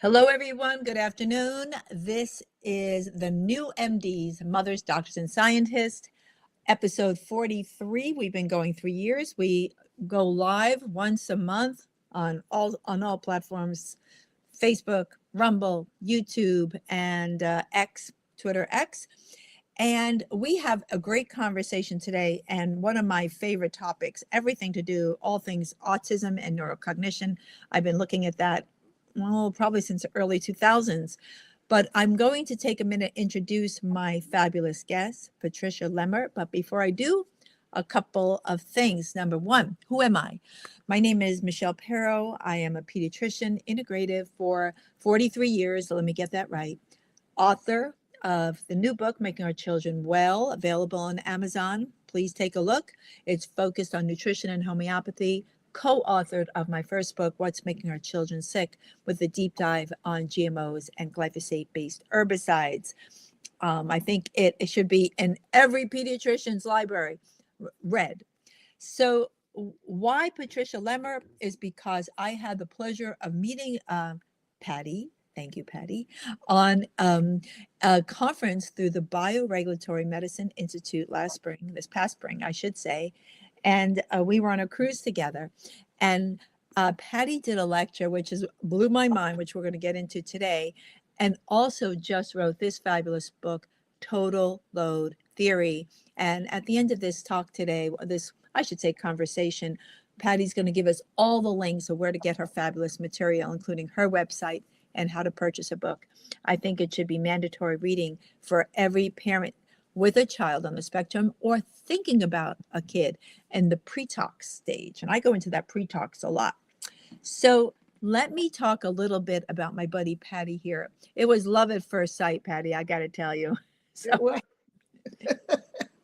Hello, everyone. Good afternoon. This is the new MDs, Mothers, Doctors, and Scientists, episode 43. We've been going 3 years. We go live once a month on all platforms: Facebook, Rumble, YouTube, and X, Twitter X. And we have a great conversation today. And one of my favorite topics, everything to do, all things autism and neurocognition. I've been looking at that, well, probably since the early 2000s. But I'm going to take a minute to introduce my fabulous guest, Patricia Lemer. But before I do, a couple of things. Number one, who am I? My name is Michelle Perro. I am a pediatrician, integrative for 43 years. So let me get that right. Author of the new book, Making Our Children Well, available on Amazon. Please take a look. It's focused on nutrition and homeopathy. Co-authored of my first book, What's Making Our Children Sick, with a deep dive on GMOs and glyphosate-based herbicides. I think it should be in every pediatrician's library read. So why Patricia Lemer is because I had the pleasure of meeting Patty. Thank you, Patty, on a conference through the Bioregulatory Medicine Institute this past spring, I should say. And we were on a cruise together. And Patty did a lecture, which blew my mind, which we're going to get into today. And also just wrote this fabulous book, Total Load Theory. And at the end of this talk today, conversation, Patty's going to give us all the links of where to get her fabulous material, including her website and how to purchase a book. I think it should be mandatory reading for every parent with a child on the spectrum or thinking about a kid in the pre-talk stage. And I go into that pre-talks a lot. So let me talk a little bit about my buddy Patty here. It was love at first sight, Patty, I got to tell you. So,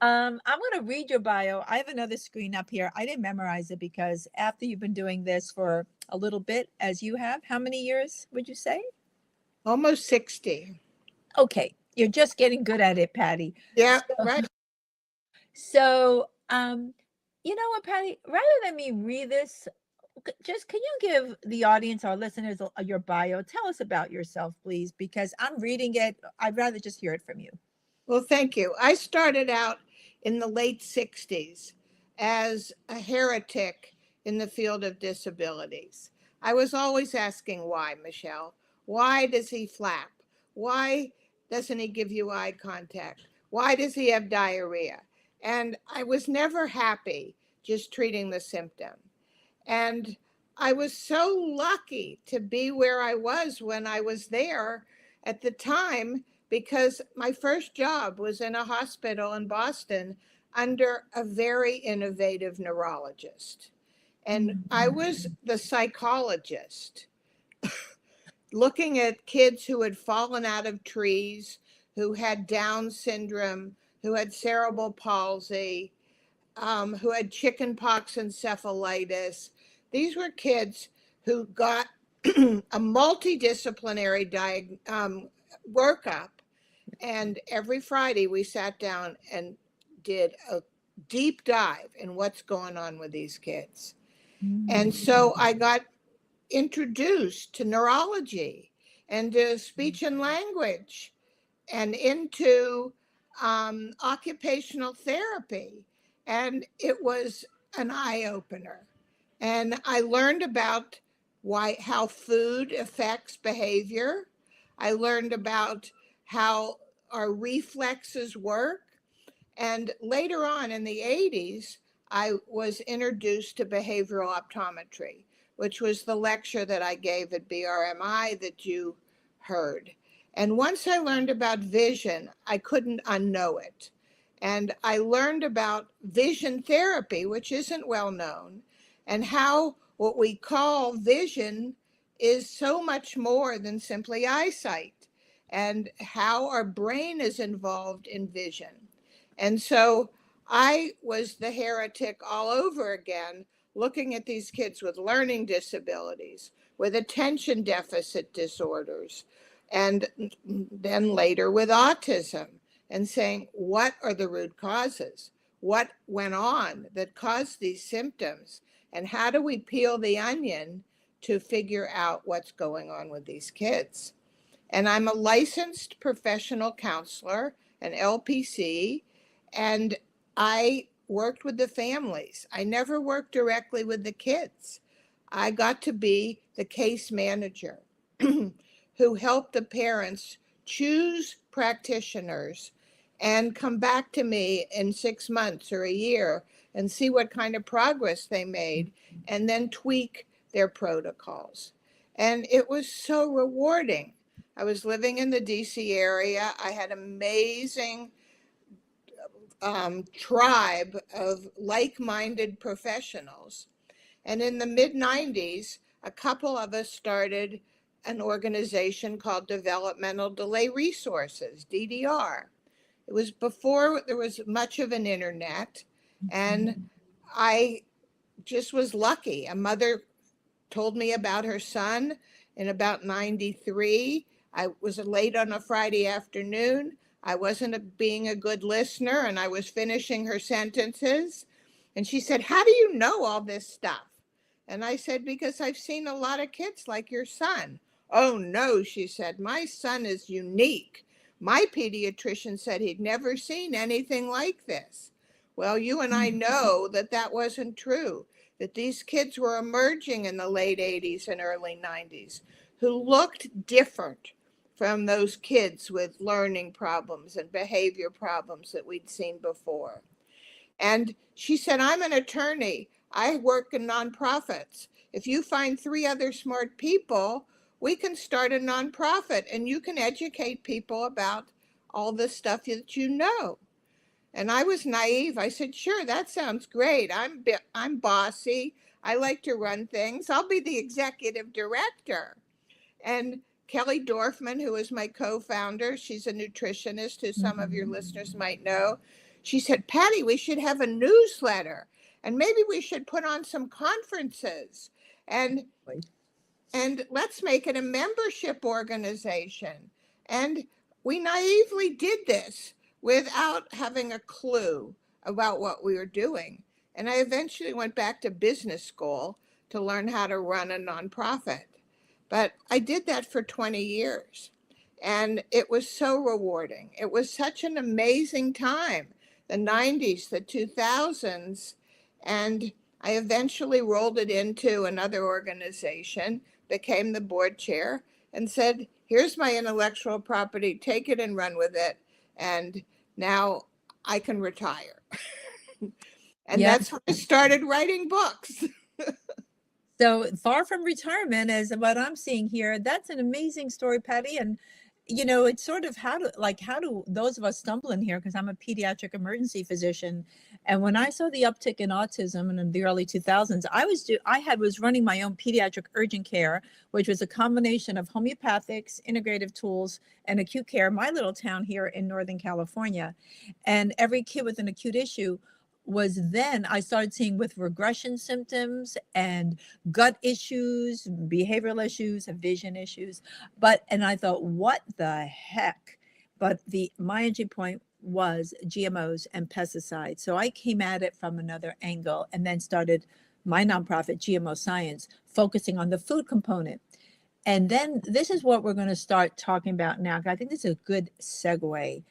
I'm going to read your bio. I have another screen up here. I didn't memorize it because after you've been doing this for a little bit, as you have, how many years would you say? Almost 60. Okay. You're just getting good at it, Patty. Yeah, right. So, you know what, Patty, rather than me read this, just can you give the audience, our listeners, your bio? Tell us about yourself, please, because I'm reading it. I'd rather just hear it from you. Well, thank you. I started out in the late 60s as a heretic in the field of disabilities. I was always asking why, Michelle. Why does he flap? Why doesn't he give you eye contact? Why does he have diarrhea? And I was never happy just treating the symptom. And I was so lucky to be where I was when I was there at the time, because my first job was in a hospital in Boston under a very innovative neurologist. And I was the psychologist looking at kids who had fallen out of trees, who had Down syndrome, who had cerebral palsy, who had chickenpox encephalitis. These were kids who got a multidisciplinary workup. And every Friday we sat down and did a deep dive in what's going on with these kids. And so I got introduced to neurology and to speech and language and into occupational therapy. And it was an eye-opener. And I learned about how food affects behavior. I learned about how our reflexes work. And later on in the 80s, I was introduced to behavioral optometry, which was the lecture that I gave at BRMI that you heard. And once I learned about vision, I couldn't unknow it. And I learned about vision therapy, which isn't well known, and how what we call vision is so much more than simply eyesight, and how our brain is involved in vision. And so I was the heretic all over again, looking at these kids with learning disabilities, with attention deficit disorders, and then later with autism, and saying, what are the root causes? What went on that caused these symptoms? And how do we peel the onion to figure out what's going on with these kids. And I'm a licensed professional counselor, an LPC, and I worked with the families. I never worked directly with the kids. I got to be the case manager who helped the parents choose practitioners and come back to me in 6 months or a year and see what kind of progress they made and then tweak their protocols. And it was so rewarding. I was living in the DC area. I had amazing tribe of like-minded professionals. And in the mid-90s, a couple of us started an organization called Developmental Delay Resources, DDR. It was before there was much of an internet, and I just was lucky. A mother told me about her son in about 93. I was late on a Friday afternoon. I wasn't being a good listener, and I was finishing her sentences. And she said, "How do you know all this stuff?" And I said, "Because I've seen a lot of kids like your son." "Oh, no," she said, "my son is unique. My pediatrician said he'd never seen anything like this." Well, you and I know that that wasn't true, that these kids were emerging in the late 80s and early 90s who looked different from those kids with learning problems and behavior problems that we'd seen before. And she said, "I'm an attorney. I work in nonprofits. If you find 3 other smart people, we can start a nonprofit and you can educate people about all the stuff that you know." And I was naive. I said, "Sure, that sounds great. I'm bossy. I like to run things. I'll be the executive director." And Kelly Dorfman, who is my co-founder, she's a nutritionist who some of your listeners might know. She said, "Patty, we should have a newsletter and maybe we should put on some conferences and let's make it a membership organization." And we naively did this without having a clue about what we were doing. And I eventually went back to business school to learn how to run a nonprofit. But I did that for 20 years. And it was so rewarding. It was such an amazing time, the 90s, the 2000s. And I eventually rolled it into another organization, became the board chair, and said, "Here's my intellectual property, take it and run with it. And now I can retire." And that's when I started writing books. So far from retirement, as what I'm seeing here, that's an amazing story, Patty. And it's sort of how do those of us stumble in here? Because I'm a pediatric emergency physician, and when I saw the uptick in autism in the early 2000s, I was running my own pediatric urgent care, which was a combination of homeopathics, integrative tools, and acute care. My little town here in Northern California, and every kid with an acute issue I started seeing with regression symptoms and gut issues, behavioral issues, and vision issues. And I thought, what the heck? But my entry point was GMOs and pesticides. So I came at it from another angle and then started my nonprofit, GMO Science, focusing on the food component. And then this is what we're going to start talking about now. I think this is a good segue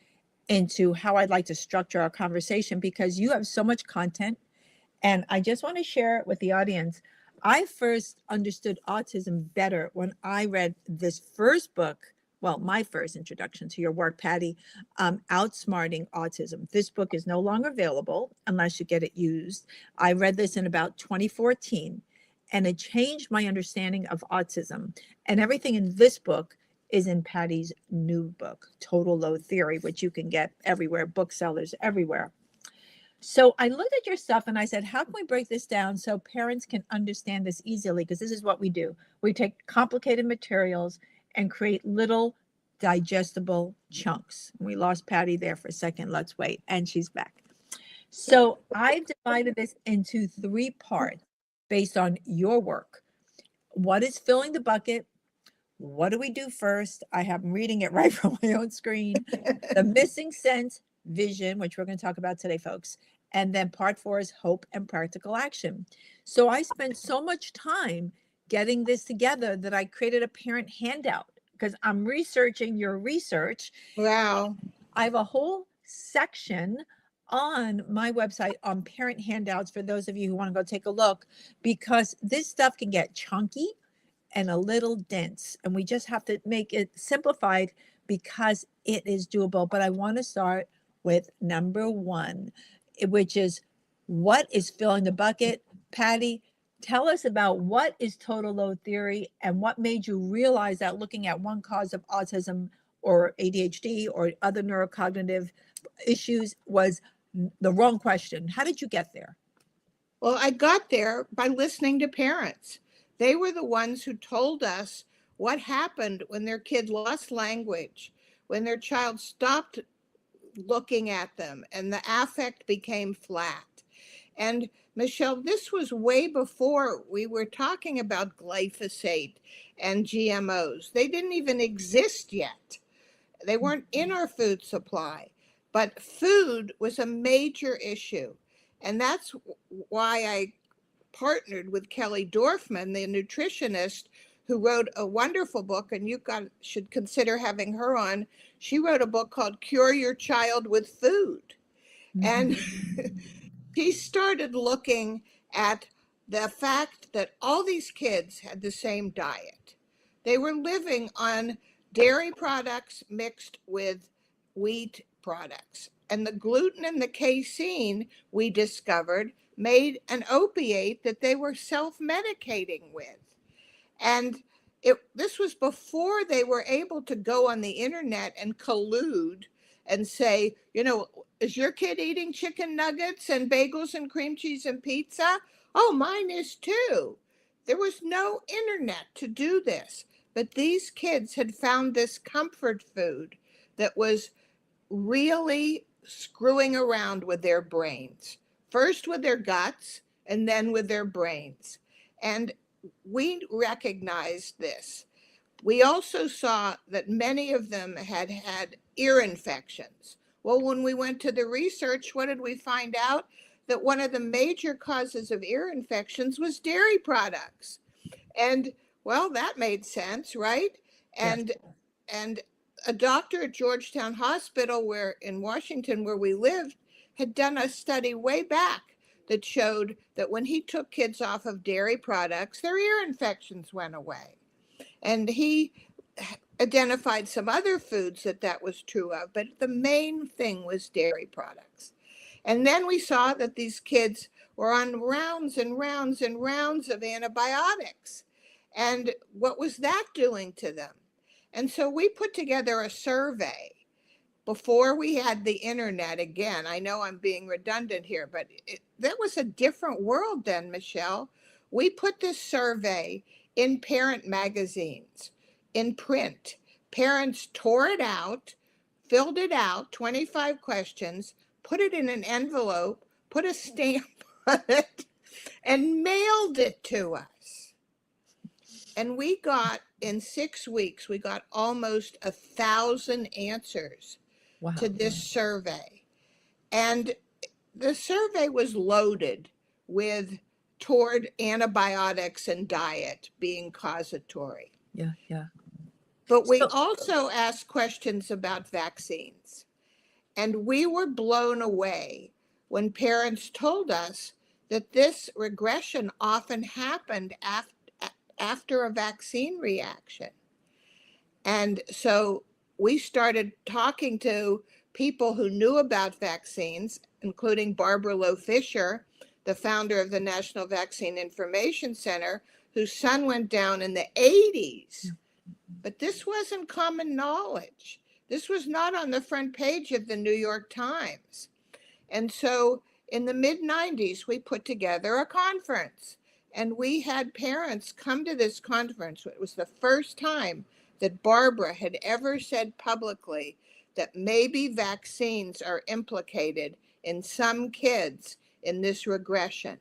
into how I'd like to structure our conversation, because you have so much content and I just want to share it with the audience. I first understood autism better when I read this first book. Well, my first introduction to your work, Patty, Outsmarting Autism. This book is no longer available unless you get it used. I read this in about 2014 and it changed my understanding of autism, and everything in this book is in Patty's new book, Total Load Theory, which you can get everywhere, booksellers everywhere. So I looked at your stuff and I said, how can we break this down so parents can understand this easily? Because this is what we do. We take complicated materials and create little digestible chunks. We lost Patty there for a second. Let's wait. And she's back. So I've divided this into 3 parts based on your work. What is filling the bucket? What do we do first? I have reading it right from my own screen. The missing sense, vision, which we're going to talk about today, folks. And then part 4 is hope and practical action. So I spent so much time getting this together that I created a parent handout because I'm researching your research. Wow. I have a whole section on my website on parent handouts for those of you who want to go take a look, because this stuff can get chunky and a little dense, and we just have to make it simplified because it is doable. But I want to start with number one, which is what is filling the bucket. Patty, tell us about what is total load theory and what made you realize that looking at one cause of autism or ADHD or other neurocognitive issues was the wrong question. How did you get there? Well, I got there by listening to parents. They were the ones who told us what happened when their kid lost language, when their child stopped looking at them and the affect became flat. And Michelle, this was way before we were talking about glyphosate and GMOs. They didn't even exist yet. They weren't in our food supply, but food was a major issue. And that's why I partnered with Kelly Dorfman, the nutritionist who wrote a wonderful book, and should consider having her on. She wrote a book called Cure Your Child with Food. Mm-hmm. And she started looking at the fact that all these kids had the same diet. They were living on dairy products mixed with wheat products. And the gluten and the casein, we discovered, made an opiate that they were self-medicating with. And this was before they were able to go on the internet and collude and say, is your kid eating chicken nuggets and bagels and cream cheese and pizza? Oh, mine is too. There was no internet to do this. But these kids had found this comfort food that was really screwing around with their brains, first with their guts and then with their brains. And we recognized this. We also saw that many of them had had ear infections. Well, when we went to the research, what did we find out? That one of the major causes of ear infections was dairy products. And well, that made sense, right? And yes. And a doctor at Georgetown Hospital in Washington, where we lived, had done a study way back that showed that when he took kids off of dairy products, their ear infections went away. And he identified some other foods that was true of, but the main thing was dairy products. And then we saw that these kids were on rounds and rounds and rounds of antibiotics. And what was that doing to them? And so we put together a survey before we had the internet. Again, I know I'm being redundant here, but that was a different world then, Michelle. We put this survey in parent magazines, in print. Parents tore it out, filled it out, 25 questions, put it in an envelope, put a stamp on it, and mailed it to us. And we got, in 6 weeks, we got almost 1,000 answers to this survey. And the survey was loaded toward antibiotics and diet being causatory. Yeah. But we also asked questions about vaccines. And we were blown away when parents told us that this regression often happened after a vaccine reaction. And so we started talking to people who knew about vaccines, including Barbara Lowe Fisher, the founder of the National Vaccine Information Center, whose son went down in the 80s. But this wasn't common knowledge. This was not on the front page of the New York Times. And so in the mid-90s, we put together a conference. And we had parents come to this conference. It was the first time that Barbara had ever said publicly that maybe vaccines are implicated in some kids in this regression.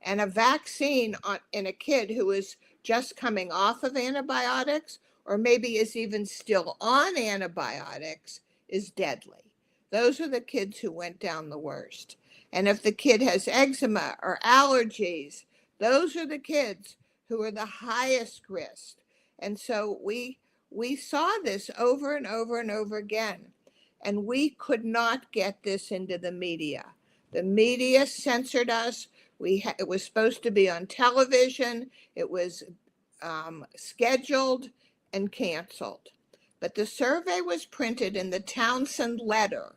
And a vaccine in a kid who is just coming off of antibiotics, or maybe is even still on antibiotics, is deadly. Those are the kids who went down the worst. And if the kid has eczema or allergies, those are the kids who are the highest risk. And so we saw this over and over and over again, and we could not get this into the media. The media censored us. It was supposed to be on television. It was scheduled and canceled. But the survey was printed in the Townsend Letter,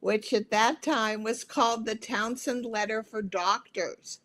which at that time was called the Townsend Letter for Doctors.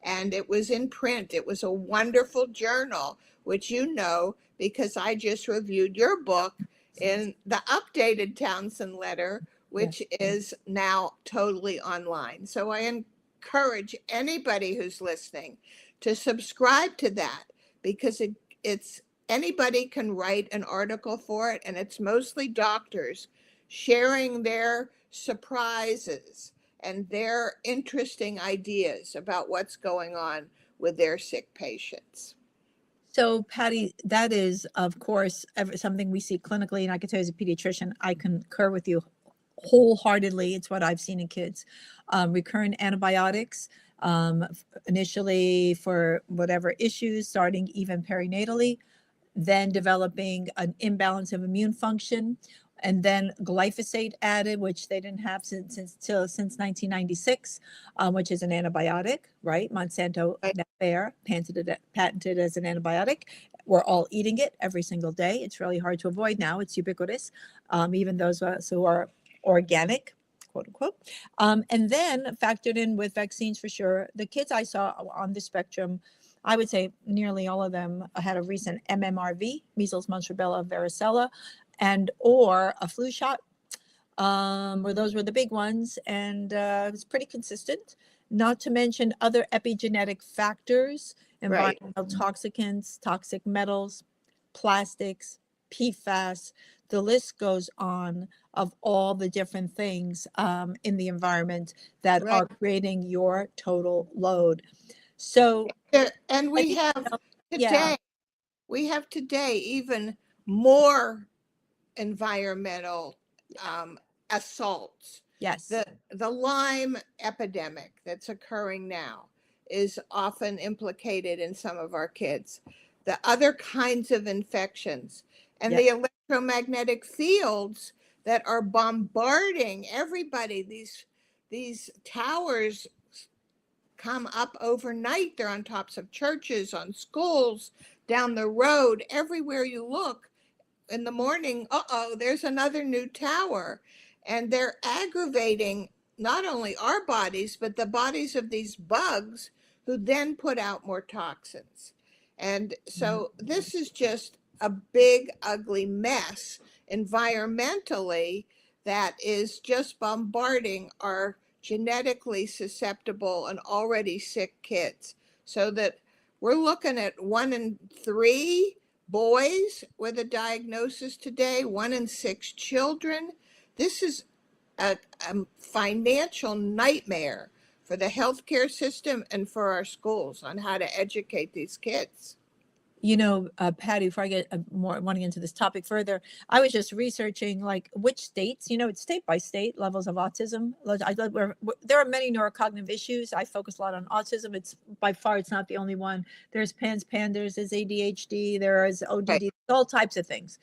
And it was in print. It was a wonderful journal, which you know, because I just reviewed your book in the updated Townsend Letter, which is now totally online. So I encourage anybody who's listening to subscribe to that, because it's anybody can write an article for it, and it's mostly doctors sharing their surprises and their interesting ideas about what's going on with their sick patients. So, Patty, that is, of course, something we see clinically, and I can tell you as a pediatrician, I concur with you wholeheartedly. It's what I've seen in kids. Recurrent antibiotics, initially for whatever issues, starting even perinatally, then developing an imbalance of immune function, and then glyphosate added, which they didn't have since 1996, which is an antibiotic, right? Monsanto Bayer patented as an antibiotic. We're all eating it every single day. It's really hard to avoid now. It's ubiquitous, even those of us who are organic, quote unquote. And then factored in with vaccines for sure. The kids I saw on the spectrum, I would say nearly all of them had a recent MMRV, measles, mumps, rubella, varicella, and or a flu shot, where those were the big ones, and it was pretty consistent. Not to mention other epigenetic factors, environmental toxicants, toxic metals, plastics, PFAS. The list goes on of all the different things in the environment that are creating your total load. So, and we have today even more environmental assaults. Yes. The Lyme epidemic that's occurring now is often implicated in some of our kids. The other kinds of infections and the electromagnetic fields that are bombarding everybody. These towers come up overnight. They're on tops of churches, on schools, down the road. Everywhere you look in the morning, there's another new tower. And they're aggravating not only our bodies, but the bodies of these bugs, who then put out more toxins. And so this is just a big, ugly mess environmentally that is just bombarding our genetically susceptible and already sick kids. So that we're looking at 1 in 3 boys with a diagnosis today, 1 in 6 children. This is a financial nightmare for the healthcare system and for our schools on how to educate these kids. You know, Patty, before I get more wanting into this topic further, I was just researching like which states, you know, it's state by state levels of autism. There are many neurocognitive issues. I focus a lot on autism. It's by far, it's not the only one. There's PANS, there's ADHD, there is ODD, all types of things.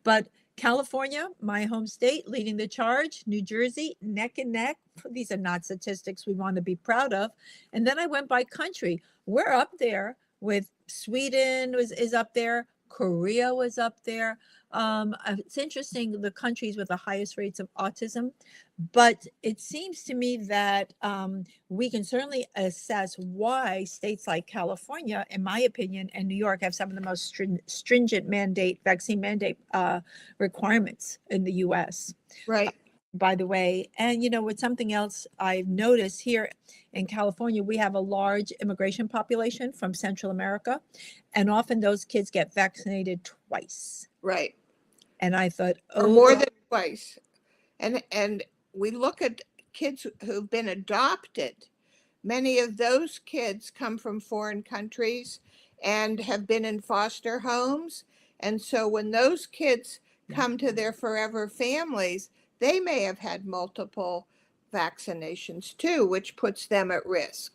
But California, my home state, leading the charge. New Jersey, neck and neck. These are not statistics we want to be proud of. And then I went by country. We're up there with Sweden is up there. Korea was up there. It's interesting, the countries with the highest rates of autism, but it seems to me that we can certainly assess why states like California, in my opinion, and New York have some of the most stringent vaccine mandate requirements in the U.S. Right. By the way, and you know, with something else I've noticed here in California, we have a large immigration population from Central America, and often those kids get vaccinated twice. Right. And I thought, or more than twice. And we look at kids who've been adopted. Many of those kids come from foreign countries and have been in foster homes. And so when those kids come to their forever families, they may have had multiple vaccinations too, which puts them at risk.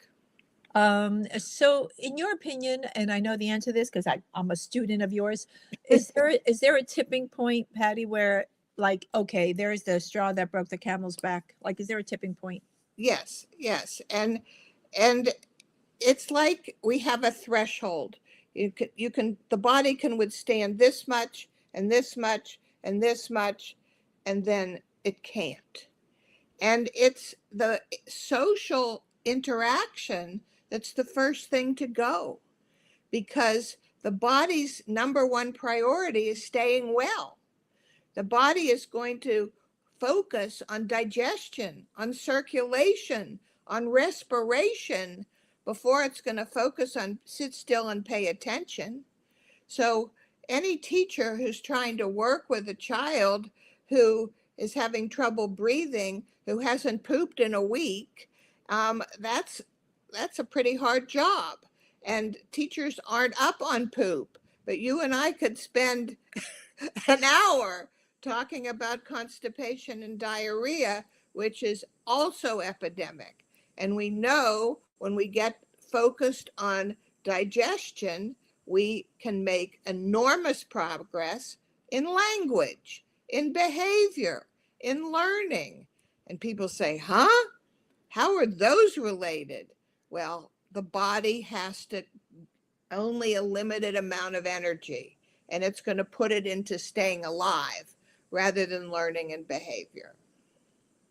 So in your opinion, and I know the answer to this because I'm a student of yours, is there a tipping point, Patty, where like, okay, there's the straw that broke the camel's back? Like, is there a tipping point? Yes, yes. And it's like we have a threshold. The body can withstand this much and this much and this much, and then it can't. And it's the social interaction that's the first thing to go, because the body's number one priority is staying well. The body is going to focus on digestion, on circulation, on respiration before it's going to focus on sit still and pay attention. So any teacher who's trying to work with a child who is having trouble breathing, who hasn't pooped in a week, that's a pretty hard job. And teachers aren't up on poop, but you and I could spend an hour talking about constipation and diarrhea, which is also epidemic. And we know when we get focused on digestion, we can make enormous progress in language, in behavior, in learning. And people say, huh? How are those related? Well, the body has to only a limited amount of energy, and it's going to put it into staying alive rather than learning and behavior.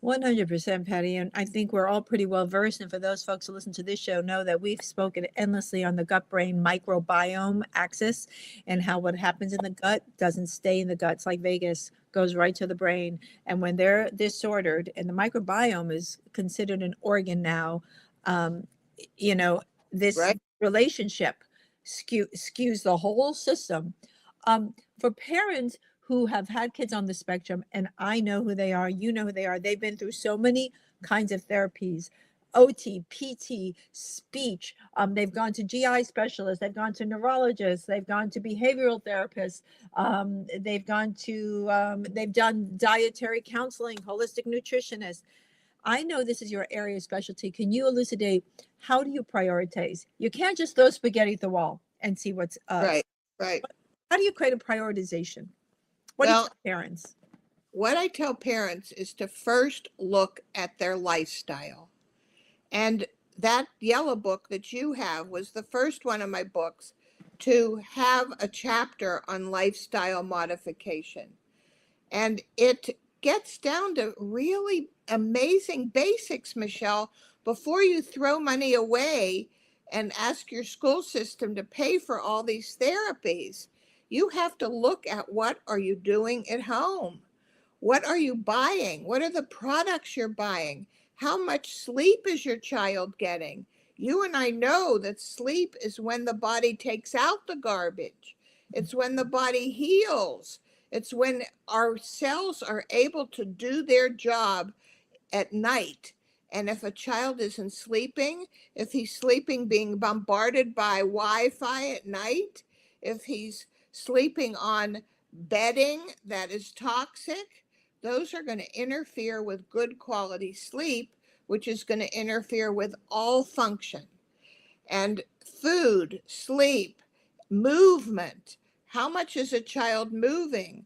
100%, Patty. And I think we're all pretty well versed. And for those folks who listen to this show, know that we've spoken endlessly on the gut brain microbiome axis and how what happens in the gut doesn't stay in the gut. It's like Vegas, goes right to the brain. And when they're disordered, and the microbiome is considered an organ now, um, this Right? relationship skews the whole system. For parents who have had kids on the spectrum, and I know who they are, you know who they are, they've been through so many kinds of therapies, OT, PT, speech. They've gone to GI specialists, they've gone to neurologists, they've gone to behavioral therapists, they've done dietary counseling, holistic nutritionists. I know this is your area of specialty. Can you elucidate, how do you prioritize? You can't just throw spaghetti at the wall and see what's Right, right. how do you create a prioritization? What do you Well, tell parents? what I tell parents is to first look at their lifestyle. And that yellow book that you have was the first one of my books to have a chapter on lifestyle modification. And it gets down to really amazing basics, Michelle, before you throw money away and ask your school system to pay for all these therapies. You have to look at, what are you doing at home? What are you buying? What are the products you're buying? How much sleep is your child getting? You and I know that sleep is when the body takes out the garbage. It's when the body heals. It's when our cells are able to do their job at night. And if a child isn't sleeping, if he's sleeping being bombarded by Wi-Fi at night, if he's sleeping on bedding that is toxic, those are going to interfere with good quality sleep, which is going to interfere with all function. And food, sleep, movement, how much is a child moving?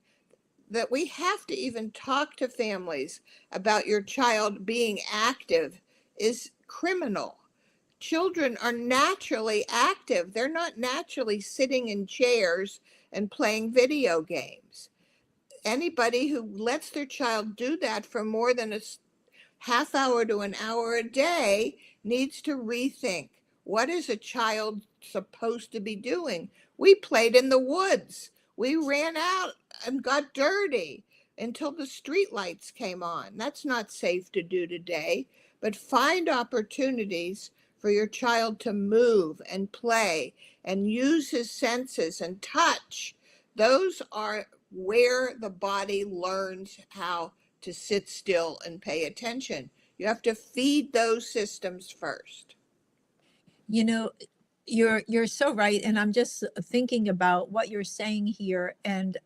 That we have to even talk to families about your child being active is criminal. Children are naturally active. They're not naturally sitting in chairs and playing video games. Anybody who lets their child do that for more than a half hour to an hour a day needs to rethink, what is a child supposed to be doing? We played in the woods. We ran out and got dirty until the street lights came on. That's not safe to do today, but find opportunities for your child to move and play and use his senses and touch. Those are where the body learns how to sit still and pay attention. You have to feed those systems first. You know, you're so right, and I'm just thinking about what you're saying here. And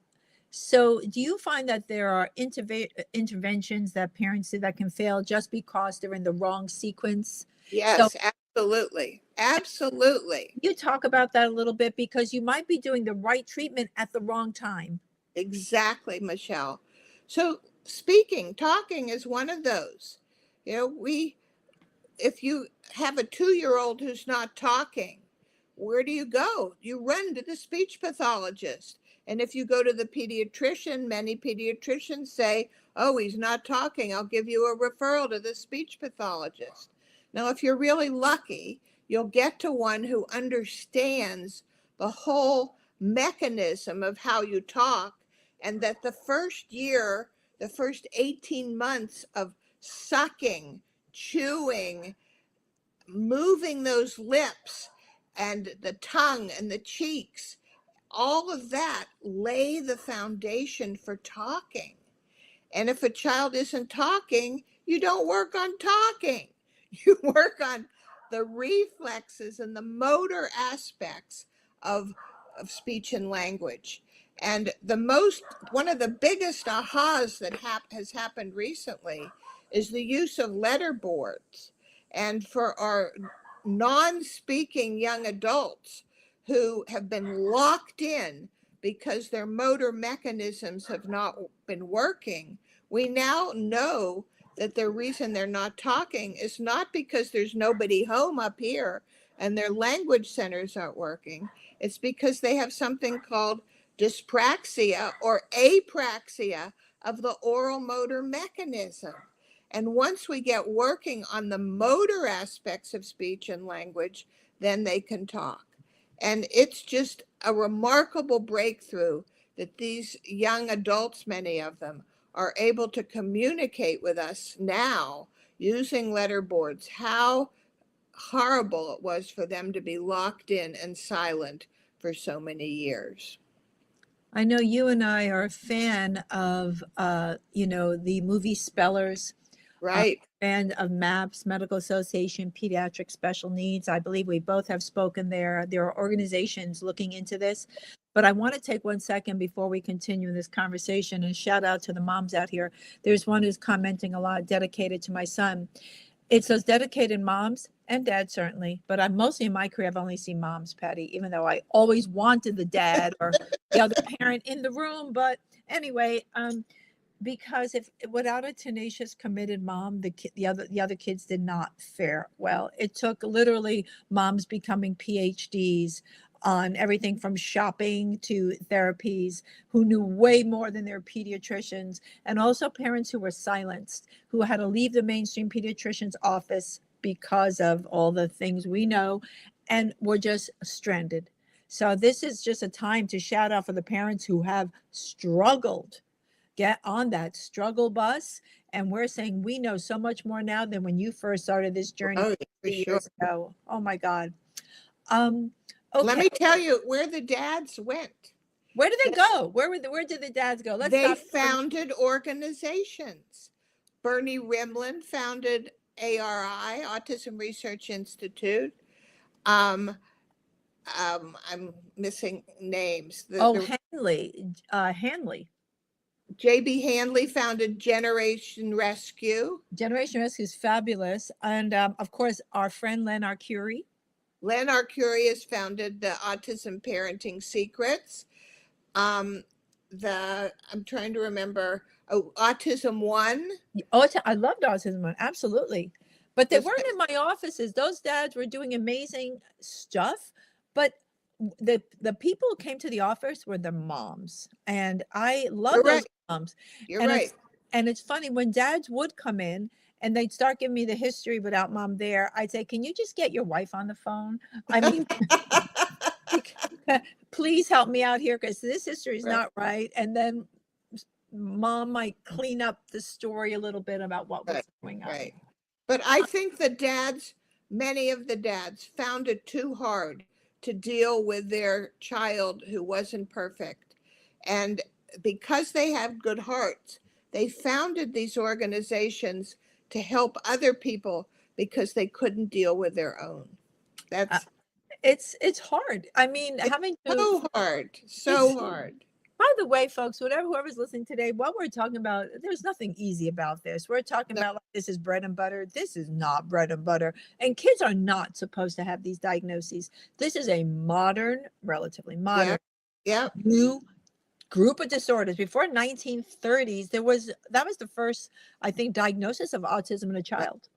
so, do you find that there are interventions that parents do that can fail just because they're in the wrong sequence? So, Yes, Absolutely. Absolutely. You talk about that a little bit because you might be doing the right treatment at the wrong time. Exactly, Michelle. So talking is one of those. If you have a 2-year-old who's not talking, where do you go? You run to the speech pathologist. And if you go to the pediatrician, many pediatricians say, oh, he's not talking. I'll give you a referral to the speech pathologist. Now, if you're really lucky, you'll get to one who understands the whole mechanism of how you talk, and that the first year, the first 18 months of sucking, chewing, moving those lips and the tongue and the cheeks, all of that lay the foundation for talking. And if a child isn't talking, you don't work on talking. You work on the reflexes and the motor aspects of speech and language. And one of the biggest ahas that has happened recently is the use of letter boards. And for our non-speaking young adults who have been locked in because their motor mechanisms have not been working, we now know that the reason they're not talking is not because there's nobody home up here and their language centers aren't working. It's because they have something called dyspraxia or apraxia of the oral motor mechanism. And once we get working on the motor aspects of speech and language, then they can talk. And it's just a remarkable breakthrough that these young adults, many of them, are able to communicate with us now using letter boards. How horrible it was for them to be locked in and silent for so many years. I know you and I are a fan of, the movie Spellers, Right. fan of MAPS, Medical Association, Pediatric Special Needs. I believe we both have spoken there. There are organizations looking into this. But I want to take 1 second before we continue this conversation and shout out to the moms out here. There's one who's commenting a lot, dedicated to my son. It's those dedicated moms and dads, certainly, but I'm mostly in my career, I've only seen moms, Patty, even though I always wanted the dad or the other parent in the room. But anyway, because if without a tenacious, committed mom, the other kids did not fare well. It took literally moms becoming PhDs on everything from shopping to therapies, who knew way more than their pediatricians, and also parents who were silenced, who had to leave the mainstream pediatrician's office because of all the things we know, and were just stranded. So this is just a time to shout out for the parents who have struggled. Get on that struggle bus. And we're saying we know so much more now than when you first started this journey Oh, for 3 sure. years ago. Oh my God. Let Okay. me tell you where the dads went. Where did they go? Where did the dads go? They founded organizations. Bernie Rimland founded ARI, Autism Research Institute. I'm missing names. Hanley. J.B. Handley founded Generation Rescue. Generation Rescue is fabulous. And of course, our friend Len Arcuri. Len Arcuri has founded the Autism Parenting Secrets. I'm trying to remember. Autism One. Oh, I loved Autism One, absolutely. But they weren't in my offices. Those dads were doing amazing stuff, but the people who came to the office were the moms, and I love those moms. You're right. And it's funny when dads would come in and they'd start giving me the history without mom there. I'd say, "Can you just get your wife on the phone? I mean, please help me out here because this history is not right." And then mom might clean up the story a little bit about what was going on. Right. But I think many of the dads found it too hard to deal with their child who wasn't perfect. And because they have good hearts, they founded these organizations to help other people because they couldn't deal with their own. It's hard. I mean, so hard. By the way, folks, whoever's listening today, what we're talking about, there's nothing easy about this. We're talking No. about like, this is bread and butter. This is not bread and butter. And kids are not supposed to have these diagnoses. This is a modern, relatively modern, Yeah. new group of disorders. Before 1930s, that was the first, I think, diagnosis of autism in a child.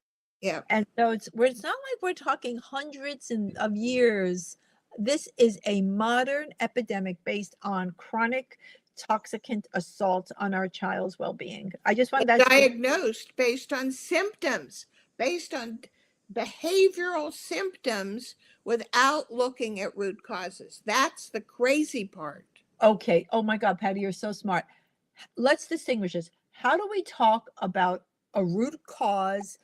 Yeah. And so it's not like we're talking hundreds of years. This is a modern epidemic based on chronic toxicant assault on our child's well-being. I just want that diagnosed based on symptoms, based on behavioral symptoms without looking at root causes. That's the crazy part. Okay. Oh my God, Patty, you're so smart. Let's distinguish this. How do we talk about a root cause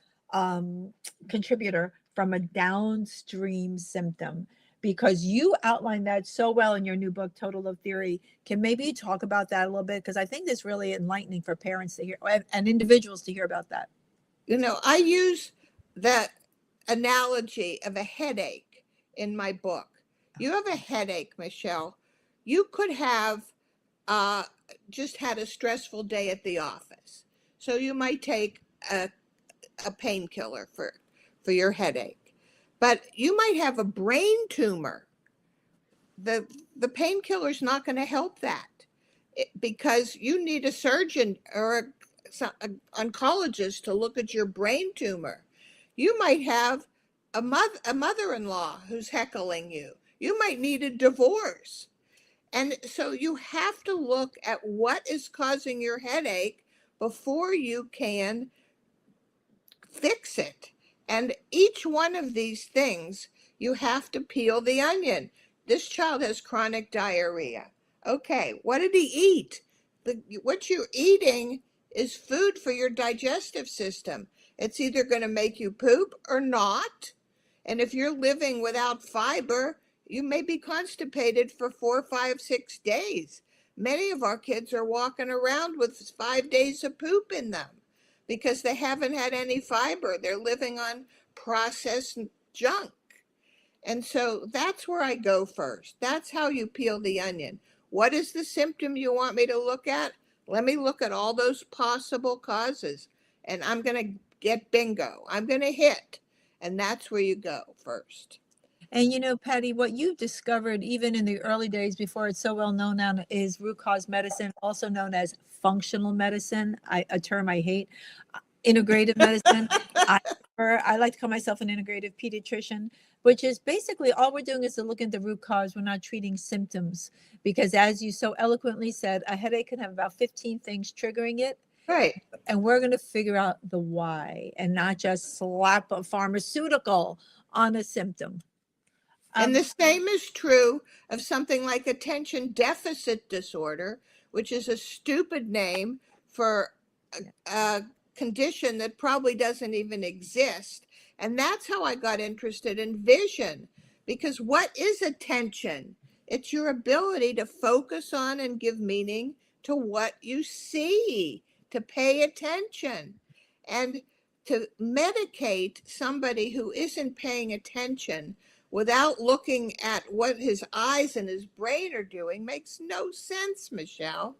contributor from a downstream symptom? Because you outlined that so well in your new book, Total Love Theory. Can maybe you talk about that a little bit? Because I think it's really enlightening for parents to hear and individuals to hear about that. You know, I use that analogy of a headache in my book. You have a headache, Michelle. You could have just had a stressful day at the office. So you might take a painkiller for your headache. But you might have a brain tumor. The painkiller is not going to help that because you need a surgeon or an oncologist to look at your brain tumor. You might have a mother-in-law who's heckling you. You might need a divorce. And so you have to look at what is causing your headache before you can fix it. And each one of these things, you have to peel the onion. This child has chronic diarrhea. Okay, what did he eat? What you're eating is food for your digestive system. It's either going to make you poop or not. And if you're living without fiber, you may be constipated for 4, 5, 6 days. Many of our kids are walking around with 5 days of poop in them because they haven't had any fiber. They're living on processed junk. And so that's where I go first. That's how you peel the onion. What is the symptom you want me to look at? Let me look at all those possible causes. And I'm going to get bingo. I'm going to hit. And that's where you go first. And you know, Patty, what you've discovered even in the early days before it's so well known now is root cause medicine, also known as functional medicine, a term I hate. Integrative medicine. I like to call myself an integrative pediatrician, which is basically all we're doing is to look at the root cause. We're not treating symptoms because, as you so eloquently said, a headache can have about 15 things triggering it. Right. And we're going to figure out the why and not just slap a pharmaceutical on a symptom. And the same is true of something like attention deficit disorder, which is a stupid name for a condition that probably doesn't even exist. And that's how I got interested in vision, because what is attention? It's your ability to focus on and give meaning to what you see, to pay attention. And to medicate somebody who isn't paying attention without looking at what his eyes and his brain are doing makes no sense, Michelle.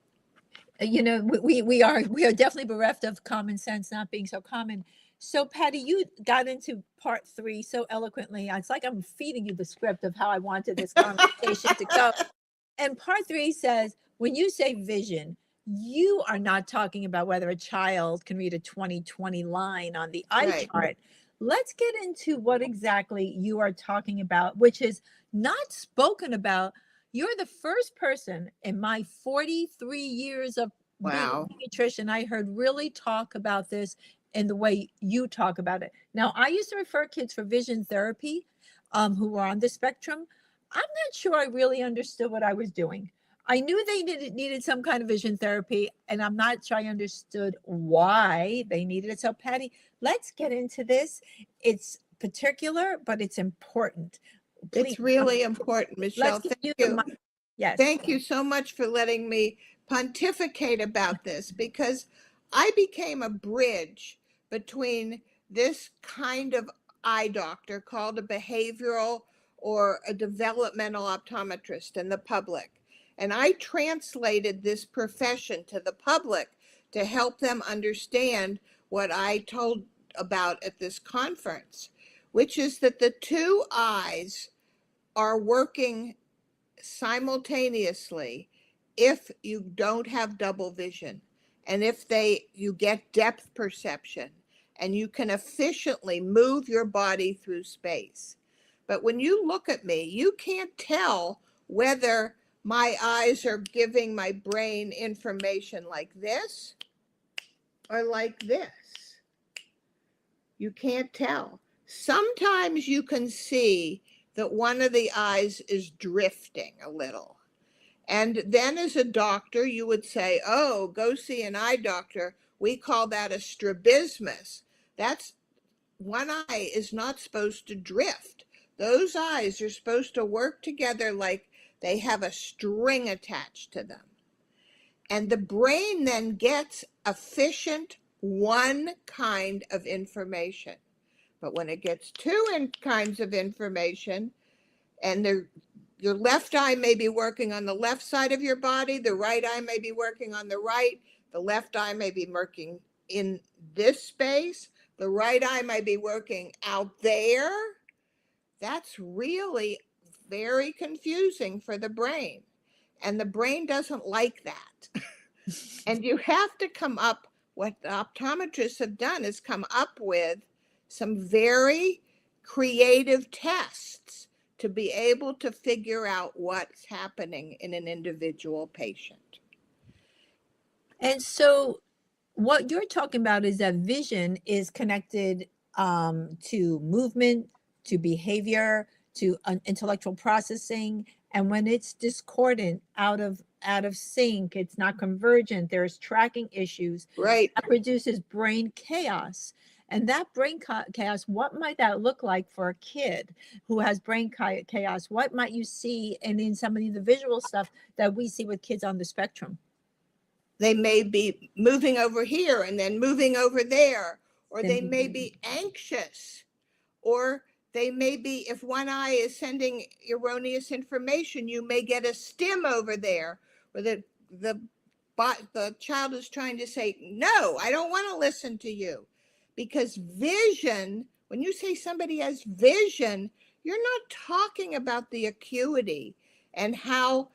You know, we are definitely bereft of common sense not being so common. So Patty, you got into part 3 so eloquently. It's like I'm feeding you the script of how I wanted this conversation to go. And part 3 says, when you say vision, you are not talking about whether a child can read a 20/20 line on the eye Right. chart. Let's get into what exactly you are talking about, which is not spoken about. You're the first person in my 43 years of Wow. being a pediatrician I heard really talk about this in the way you talk about it. Now, I used to refer kids for vision therapy who were on the spectrum. I'm not sure I really understood what I was doing. I knew they needed some kind of vision therapy, and I'm not sure I understood why they needed it. So, Patty, let's get into this. It's particular, but it's important. Please. It's really important, Michelle. Let's Thank you. Yes. Thank you so much for letting me pontificate about this, because I became a bridge between this kind of eye doctor called a behavioral or a developmental optometrist and the public. And I translated this profession to the public to help them understand what I told about at this conference, which is that the two eyes are working simultaneously if you don't have double vision, and if you get depth perception and you can efficiently move your body through space. But when you look at me, you can't tell whether my eyes are giving my brain information like this or like this. You can't tell. Sometimes you can see that one of the eyes is drifting a little. And then as a doctor, you would say, oh, go see an eye doctor. We call that a strabismus. That's one eye is not supposed to drift. Those eyes are supposed to work together like they have a string attached to them. And the brain then gets efficient one kind of information. But when it gets two kinds of information, and your left eye may be working on the left side of your body, the right eye may be working on the right, the left eye may be working in this space, the right eye might be working out there. That's really very confusing for the brain. And the brain doesn't like that. And you have to come up, what the optometrists have done is come up with some very creative tests to be able to figure out what's happening in an individual patient. And so what you're talking about is that vision is connected to movement, to behavior, to intellectual processing. And when it's discordant, out of sync, it's not convergent, there's tracking issues. Right. That produces brain chaos. And that brain chaos, what might that look like for a kid who has brain chaos? What might you see in some of the visual stuff that we see with kids on the spectrum? They may be moving over here and then moving over there, or they may be anxious, or they may be, if one eye is sending erroneous information, you may get a stim over there, where the child is trying to say, no, I don't want to listen to you. Because vision, when you say somebody has vision, you're not talking about the acuity and how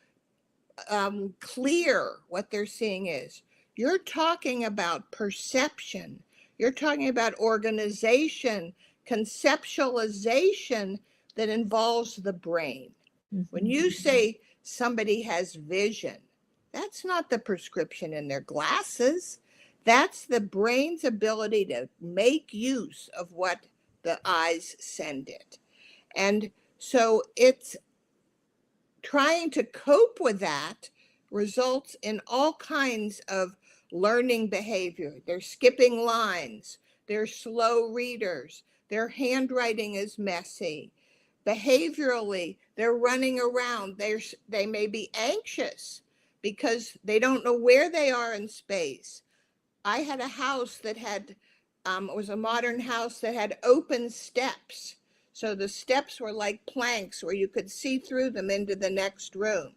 clear what they're seeing is. You're talking about perception. You're talking about organization, conceptualization that involves the brain. Mm-hmm. When you say somebody has vision, that's not the prescription in their glasses. That's the brain's ability to make use of what the eyes send it. And so it's trying to cope with that results in all kinds of learning behavior. They're skipping lines. They're slow readers. Their handwriting is messy. Behaviorally, they're running around. They may be anxious because they don't know where they are in space. I had a house that had, it was a modern house that had open steps. So the steps were like planks where you could see through them into the next room.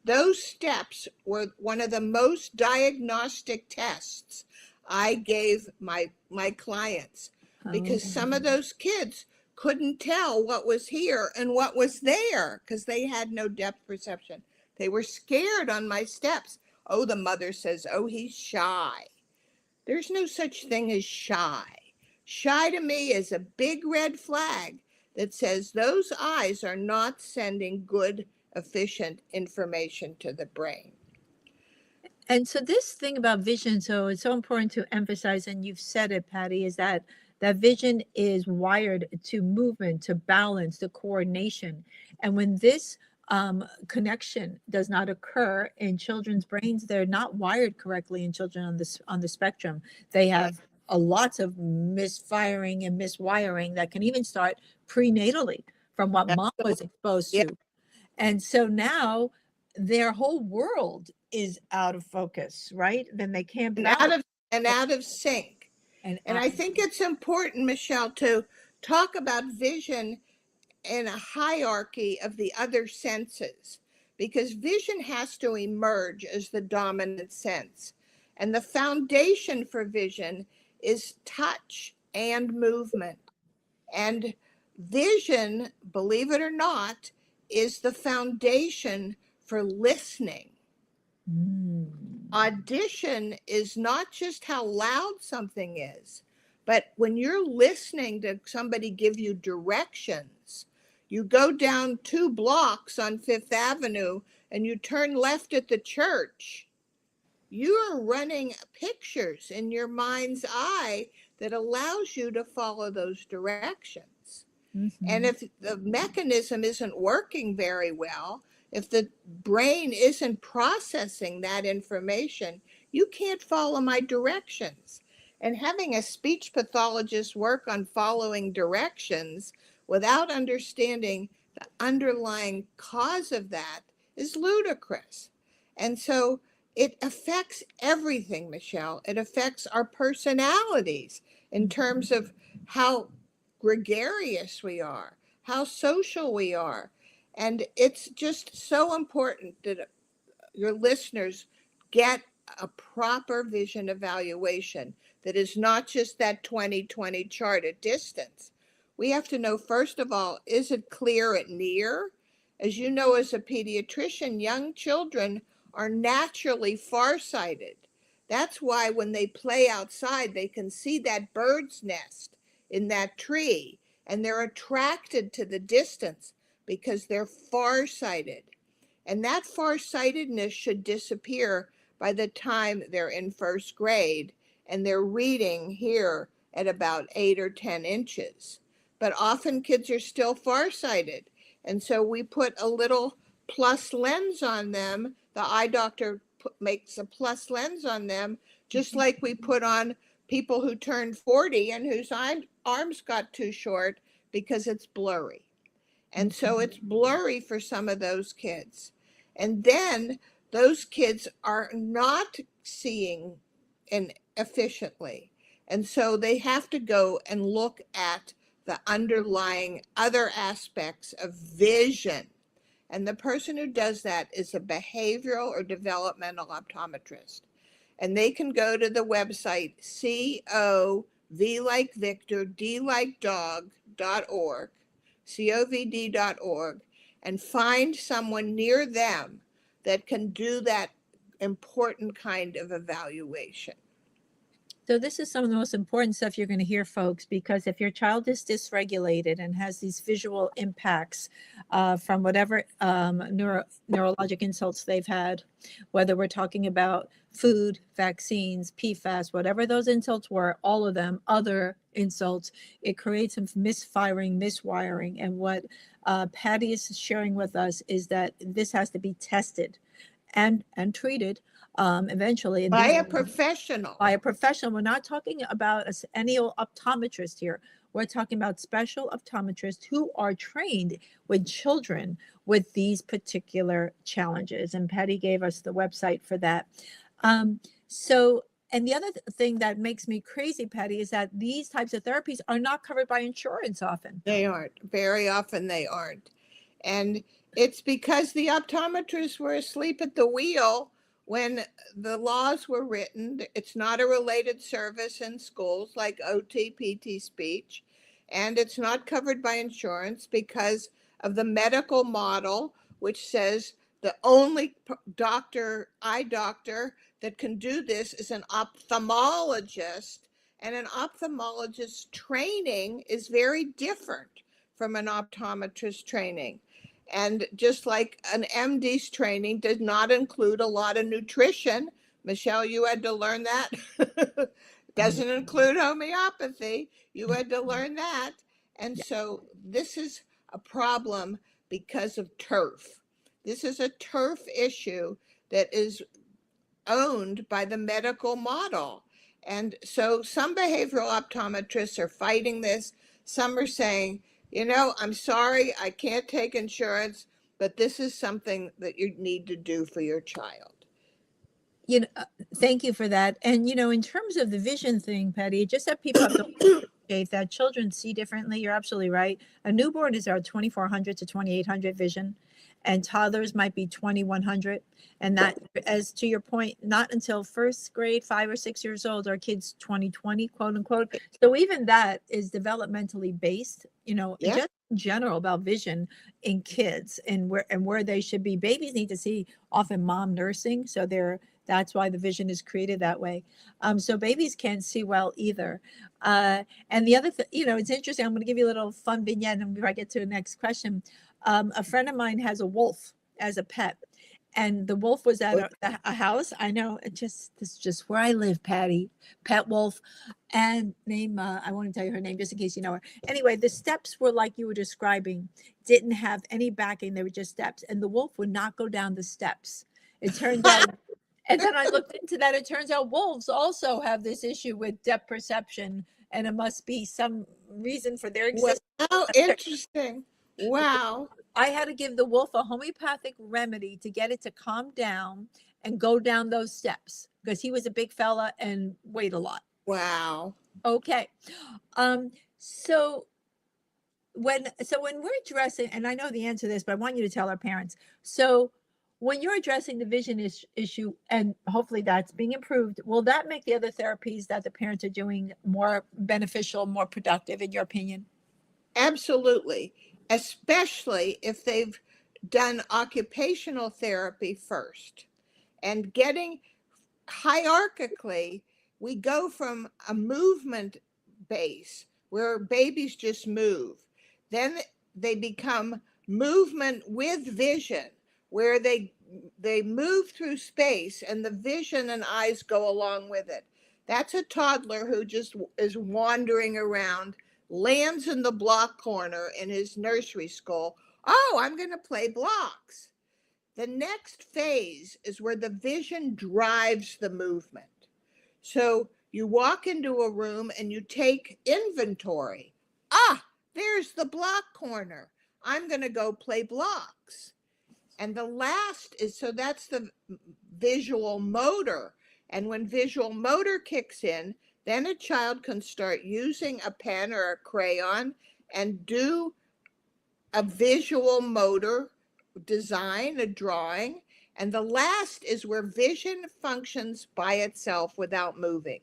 Those steps were one of the most diagnostic tests I gave my clients, because some of those kids couldn't tell what was here and what was there because they had no depth perception. They were scared on my steps. Oh, the mother says, oh, he's shy. There's no such thing as shy. Shy to me is a big red flag that says those eyes are not sending good, efficient information to the brain. And so this thing about vision, so it's so important to emphasize, and you've said it, Patty, is that vision is wired to movement, to balance, to coordination. And when this connection does not occur in children's brains, they're not wired correctly in children on the spectrum. They have lots of misfiring and miswiring that can even start prenatally from what mom was exposed to. And so now their whole world is out of focus, right? Then they can't be out of sync. And I think it's important, Michelle, to talk about vision in a hierarchy of the other senses, because vision has to emerge as the dominant sense. And the foundation for vision is touch and movement. And vision, believe it or not, is the foundation for listening. Audition is not just how loud something is, but when you're listening to somebody give you directions, you go down 2 blocks on Fifth Avenue and you turn left at the church. You are running pictures in your mind's eye that allows you to follow those directions. And if the mechanism isn't working very well, if the brain isn't processing that information, you can't follow my directions. And having a speech pathologist work on following directions without understanding the underlying cause of that is ludicrous. And so it affects everything, Michelle. It affects our personalities in terms of how gregarious we are, how social we are. And it's just so important that your listeners get a proper vision evaluation that is not just that 20/20 chart at distance. We have to know, first of all, is it clear at near? As you know, as a pediatrician, young children are naturally farsighted. That's why when they play outside, they can see that bird's nest in that tree, and they're attracted to the distance because they're farsighted. And that farsightedness should disappear by the time they're in first grade and they're reading here at about 8 or 10 inches. But often kids are still farsighted. And so we put a little plus lens on them. The eye doctor makes a plus lens on them, just like we put on people who turned 40 and whose arms got too short because it's blurry. And so it's blurry for some of those kids. And then those kids are not seeing efficiently. And so they have to go and look at the underlying other aspects of vision. And the person who does that is a behavioral or developmental optometrist. And they can go to the website COV like Victor, D like dog.org, COVD.org, and find someone near them that can do that important kind of evaluation. So this is some of the most important stuff you're going to hear, folks, because if your child is dysregulated and has these visual impacts from whatever neurologic insults they've had, whether we're talking about food, vaccines, PFAS, whatever those insults were, all of them, other insults, it creates some misfiring, miswiring. And what Patty is sharing with us is that this has to be tested and treated eventually. By a professional. By a professional. We're not talking about any optometrist here. We're talking about special optometrists who are trained with children with these particular challenges. And Patty gave us the website for that. And the other thing that makes me crazy, Patty, is that these types of therapies are not covered by insurance often. They aren't. Very often they aren't. And it's because the optometrists were asleep at the wheel when the laws were written. It's not a related service in schools like OT, PT, speech, and it's not covered by insurance because of the medical model, which says the only eye doctor that can do this is an ophthalmologist, and an ophthalmologist's training is very different from an optometrist training. And just like an MD's training does not include a lot of nutrition. Michelle, you had to learn that. Doesn't include homeopathy. You had to learn that. And so this is a problem because of turf. This is a turf issue that is owned by the medical model. And so some behavioral optometrists are fighting this. Some are saying, you know, I'm sorry, I can't take insurance, but this is something that you need to do for your child. You know, thank you for that. And, you know, in terms of the vision thing, Patty, just that people have to appreciate that children see differently. You're absolutely right. A newborn is our 2400 to 2800 vision, and toddlers might be 2100. And that, as to your point, not until first grade, 5 or 6 years old, are kids 20/20, quote unquote. So even that is developmentally based, Yeah. just in general about vision in kids and where they should be. Babies need to see often mom nursing, so that's why the vision is created that way. So babies can't see well either. And the other thing, it's interesting. I'm going to give you a little fun vignette, and before I get to the next question, a friend of mine has a wolf as a pet, and the wolf was at a house. I know, this is just where I live, Patty, pet wolf, and I won't tell you her name just in case you know her. Anyway, the steps were like you were describing, didn't have any backing. They were just steps, and the wolf would not go down the steps. It turns out. And then I looked into that. It turns out wolves also have this issue with depth perception, and it must be some reason for their existence. Wow, interesting. Wow. I had to give the wolf a homeopathic remedy to get it to calm down and go down those steps because he was a big fella and weighed a lot. Wow. Okay. So when we're addressing, and I know the answer to this, but I want you to tell our parents. So when you're addressing the vision issue, and hopefully that's being improved, will that make the other therapies that the parents are doing more beneficial, more productive, in your opinion? Absolutely. Especially if they've done occupational therapy first. And getting hierarchically, we go from a movement base where babies just move. Then they become movement with vision, where they move through space and the vision and eyes go along with it. That's a toddler who just is wandering around, lands in the block corner in his nursery school. Oh, I'm going to play blocks. The next phase is where the vision drives the movement. So you walk into a room and you take inventory. Ah, there's the block corner. I'm going to go play blocks. And the last is, so that's the visual motor. And when visual motor kicks in, then a child can start using a pen or a crayon and do a visual motor design, a drawing. And the last is where vision functions by itself without moving.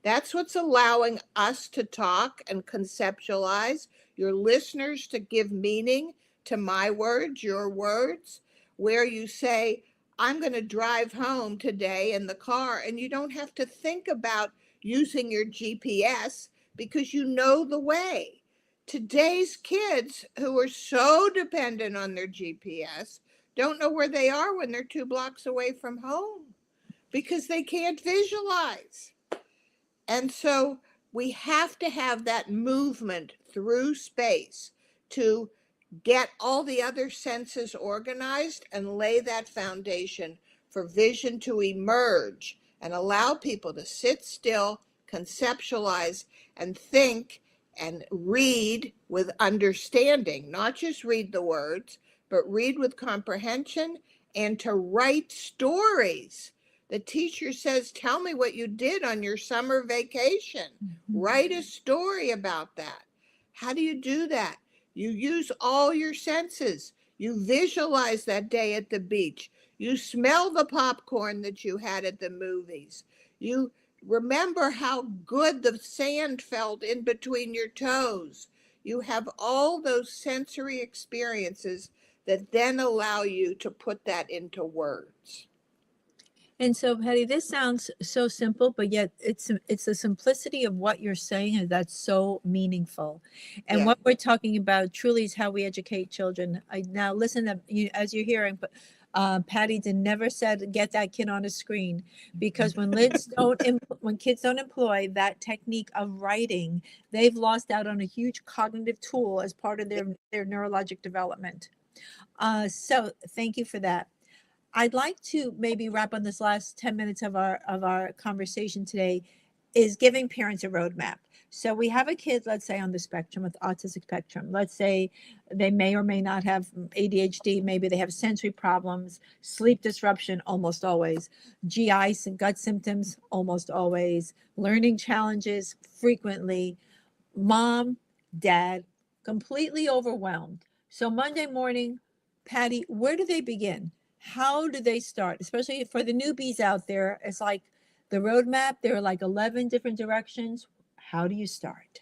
That's what's allowing us to talk and conceptualize, your listeners to give meaning to my words, your words, where you say, I'm going to drive home today in the car, and you don't have to think about using your GPS because you know the way. Today's kids who are so dependent on their GPS don't know where they are when they're 2 blocks away from home because they can't visualize. And so we have to have that movement through space to get all the other senses organized and lay that foundation for vision to emerge and allow people to sit still, conceptualize, and think and read with understanding, not just read the words, but read with comprehension and to write stories. The teacher says, tell me what you did on your summer vacation. Write a story about that. How do you do that? You use all your senses. You visualize that day at the beach. You smell the popcorn that you had at the movies. You remember how good the sand felt in between your toes. You have all those sensory experiences that then allow you to put that into words. And so, Patty, this sounds so simple, but yet it's the simplicity of what you're saying, and that's so meaningful. And Yeah. what we're talking about truly is how we educate children. Now, listen, as you're hearing, but Patty never said get that kid on a screen, because when kids don't employ that technique of writing, they've lost out on a huge cognitive tool as part of their neurologic development. So, thank you for that. I'd like to maybe wrap on this last 10 minutes of our conversation today, is giving parents a roadmap. So we have a kid, let's say on the spectrum, with autistic spectrum. Let's say they may or may not have ADHD. Maybe they have sensory problems, sleep disruption, almost always, GI and gut symptoms, almost always, learning challenges frequently, mom, dad, completely overwhelmed. So Monday morning, Patty, where do they begin? How do they start? Especially for the newbies out there, it's like the roadmap, there are like 11 different directions. How do you start?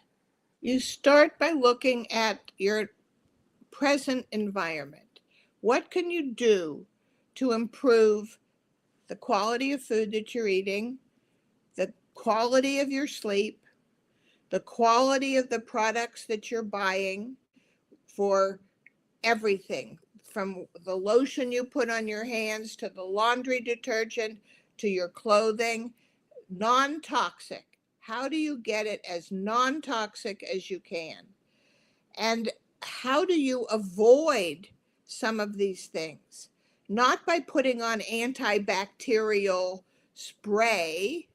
You start by looking at your present environment. What can you do to improve the quality of food that you're eating, the quality of your sleep, the quality of the products that you're buying for everything, from the lotion you put on your hands to the laundry detergent to your clothing, non-toxic. How do you get it as non-toxic as you can? And how do you avoid some of these things? Not by putting on antibacterial spray,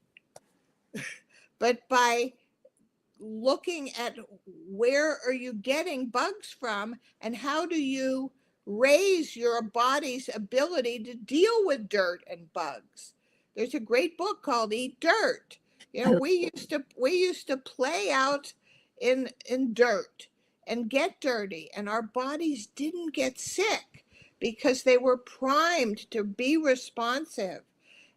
but by looking at where are you getting bugs from and how do you raise your body's ability to deal with dirt and bugs. There's a great book called Eat Dirt. You know, we used to play out in dirt and get dirty, and our bodies didn't get sick because they were primed to be responsive.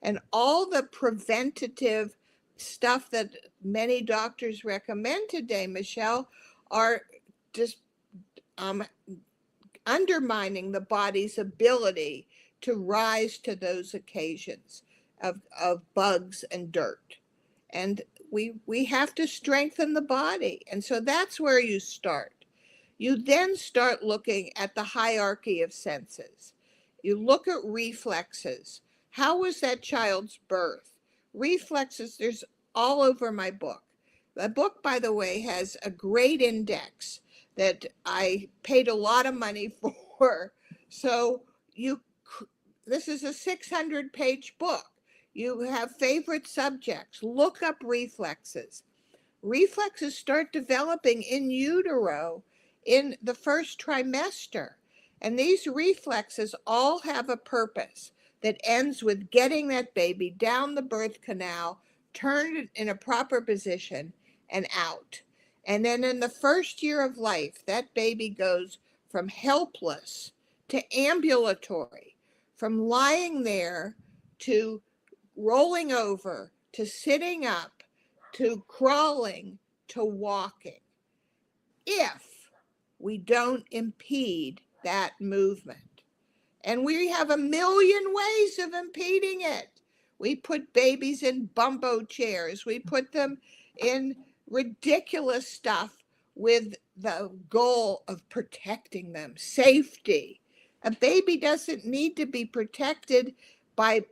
And all the preventative stuff that many doctors recommend today, Michelle, are just undermining the body's ability to rise to those occasions of bugs and dirt. And we have to strengthen the body. And so that's where you start. You then start looking at the hierarchy of senses. You look at reflexes. How was that child's birth? Reflexes, there's all over my book. The book, by the way, has a great index that I paid a lot of money for. So this is a 600-page book. You have favorite subjects. Look up reflexes. Reflexes start developing in utero in the first trimester. And these reflexes all have a purpose that ends with getting that baby down the birth canal, turned in a proper position, and out. And then in the first year of life, that baby goes from helpless to ambulatory, from lying there to rolling over to sitting up to crawling to walking, if we don't impede that movement. And we have a million ways of impeding it. We put babies in bumbo chairs. We put them in ridiculous stuff with the goal of protecting them, safety. A baby doesn't need to be protected by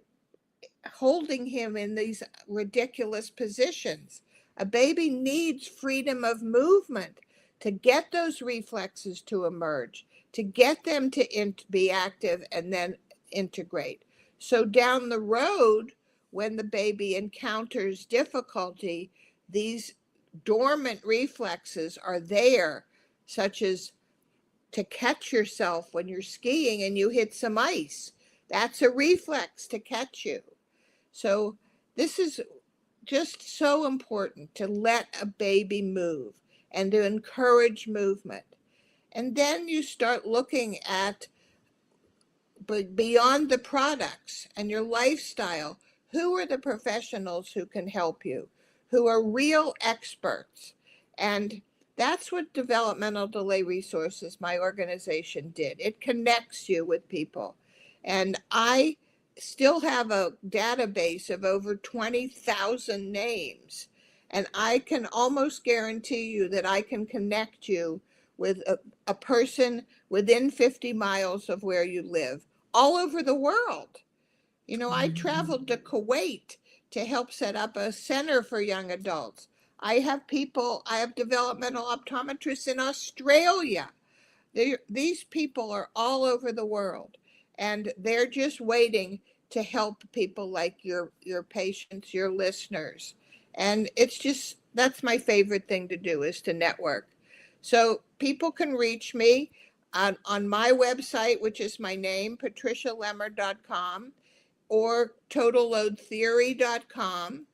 holding him in these ridiculous positions. A baby needs freedom of movement to get those reflexes to emerge, to get them to be active and then integrate. So down the road, when the baby encounters difficulty, these dormant reflexes are there, such as to catch yourself when you're skiing and you hit some ice. That's a reflex to catch you. So this is just so important, to let a baby move and to encourage movement. And then you start looking at, beyond the products and your lifestyle, who are the professionals who can help you, who are real experts. And that's what Developmental Delay Resources, my organization, did. It connects you with people. And I still have a database of over 20,000 names. And I can almost guarantee you that I can connect you with a person within 50 miles of where you live, all over the world. You know, I traveled to Kuwait to help set up a center for young adults. I have developmental optometrists in Australia. These people are all over the world, and they're just waiting to help people like your patients, your listeners. And that's my favorite thing to do, is to network. So people can reach me on my website, which is my name, patricialemer.com, or totalloadtheory.com.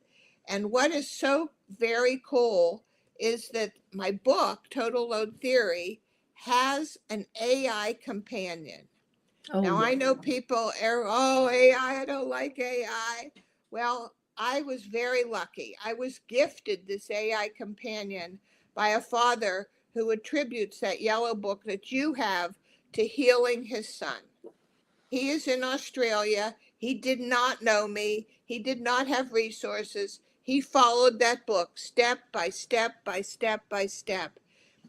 And what is so very cool is that my book, Total Load Theory, has an AI companion. Oh, Now, yeah. I know people are, oh, AI, I don't like AI. Well, I was very lucky. I was gifted this AI companion by a father who attributes that yellow book that you have to healing his son. He is in Australia. He did not know me. He did not have resources. He followed that book step by step by step by step.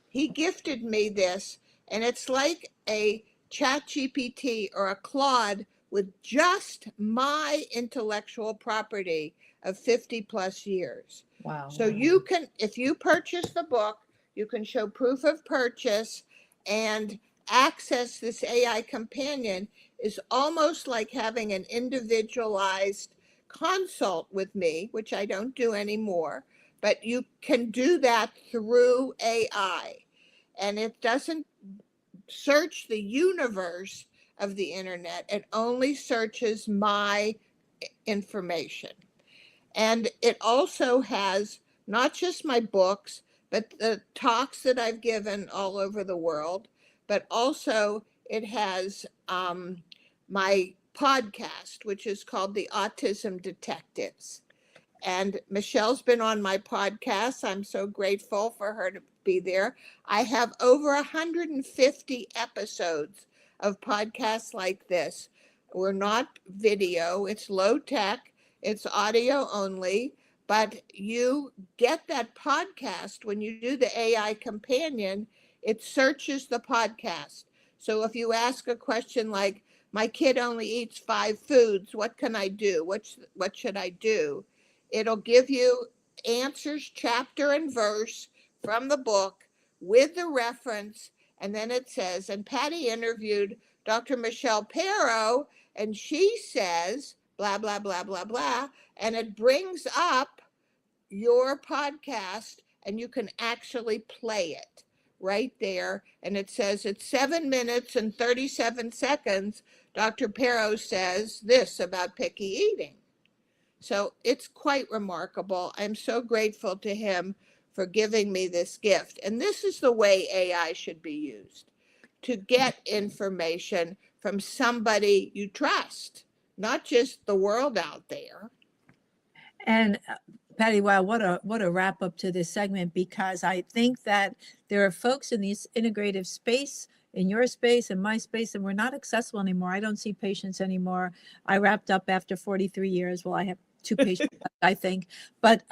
He gifted me this, and it's like a chat GPT or a Claude with just my intellectual property of 50 plus years. Wow. So you can, if you purchase the book, you can show proof of purchase and access this AI companion is almost like having an individualized consult with me, which I don't do anymore, but you can do that through AI. And it doesn't search the universe of the internet, it only searches my information. And it also has not just my books, but the talks that I've given all over the world, but also it has my podcast, which is called the Autism Detectives. And Michelle's been on my podcast. I'm so grateful for her to be there. I have over 150 episodes of podcasts like this. We're not video, it's low tech, it's audio only, but you get that podcast when you do the AI companion, it searches the podcast. So if you ask a question like, my kid only eats 5 foods, what can I do? What should I do? It'll give you answers, chapter and verse from the book with the reference. And then it says, and Patty interviewed Dr. Michelle Perro, and she says, blah, blah, blah, blah, blah. And it brings up your podcast, and you can actually play it right there. And it says, it's 7 minutes and 37 seconds. Dr. Perro says this about picky eating. So it's quite remarkable. I'm so grateful to him for giving me this gift. And this is the way AI should be used, to get information from somebody you trust, not just the world out there. And Patty, wow, what a wrap up to this segment, because I think that there are folks in this integrative space, in your space and my space, and we're not accessible anymore. I don't see patients anymore. I wrapped up after 43 years. Well, I have 2 patients, I think. But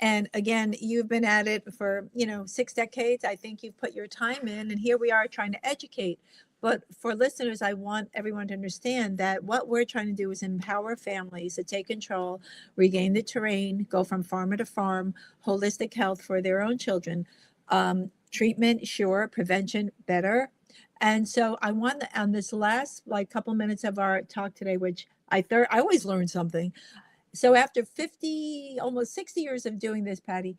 and again, you've been at it for 6 decades. I think you've put your time in, and here we are trying to educate. But for listeners, I want everyone to understand that what we're trying to do is empower families to take control, regain the terrain, go from farmer to farm, holistic health for their own children. Treatment, sure. Prevention, better. And so I want on this last couple minutes of our talk today, which I always learn something. So after 50, almost 60 years of doing this, Patty,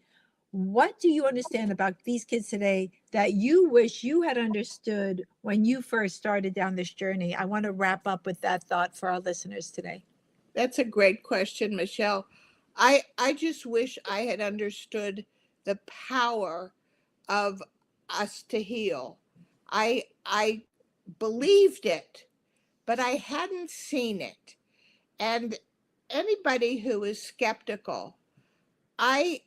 what do you understand about these kids today that you wish you had understood when you first started down this journey? I want to wrap up with that thought for our listeners today. That's a great question, Michelle. I just wish I had understood the power of us to heal. I believed it, but I hadn't seen it. And anybody who is skeptical, I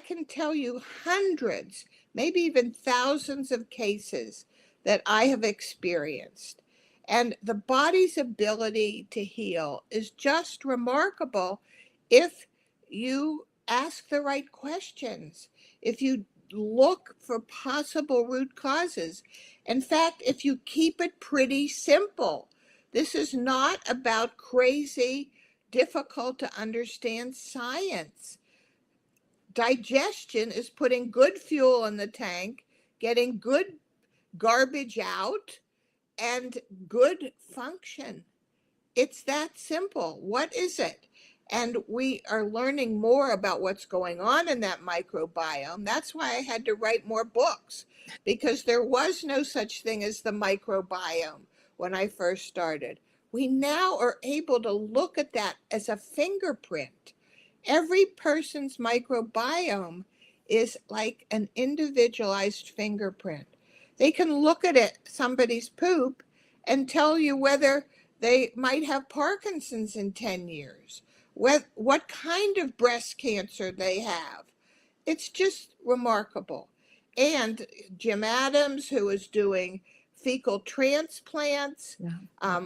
can tell you hundreds, maybe even thousands of cases that I have experienced. And the body's ability to heal is just remarkable if you ask the right questions, if you look for possible root causes. In fact, if you keep it pretty simple, this is not about crazy, difficult to understand science. Digestion is putting good fuel in the tank, getting good garbage out, and good function. It's that simple. What is it? And we are learning more about what's going on in that microbiome. That's why I had to write more books, because there was no such thing as the microbiome when I first started. We now are able to look at that as a fingerprint. Every person's microbiome is like an individualized fingerprint. They can look at it, somebody's poop, and tell you whether they might have Parkinson's in 10 years, what kind of breast cancer they have. It's just remarkable. And Jim Adams, who is doing fecal transplants, Yeah.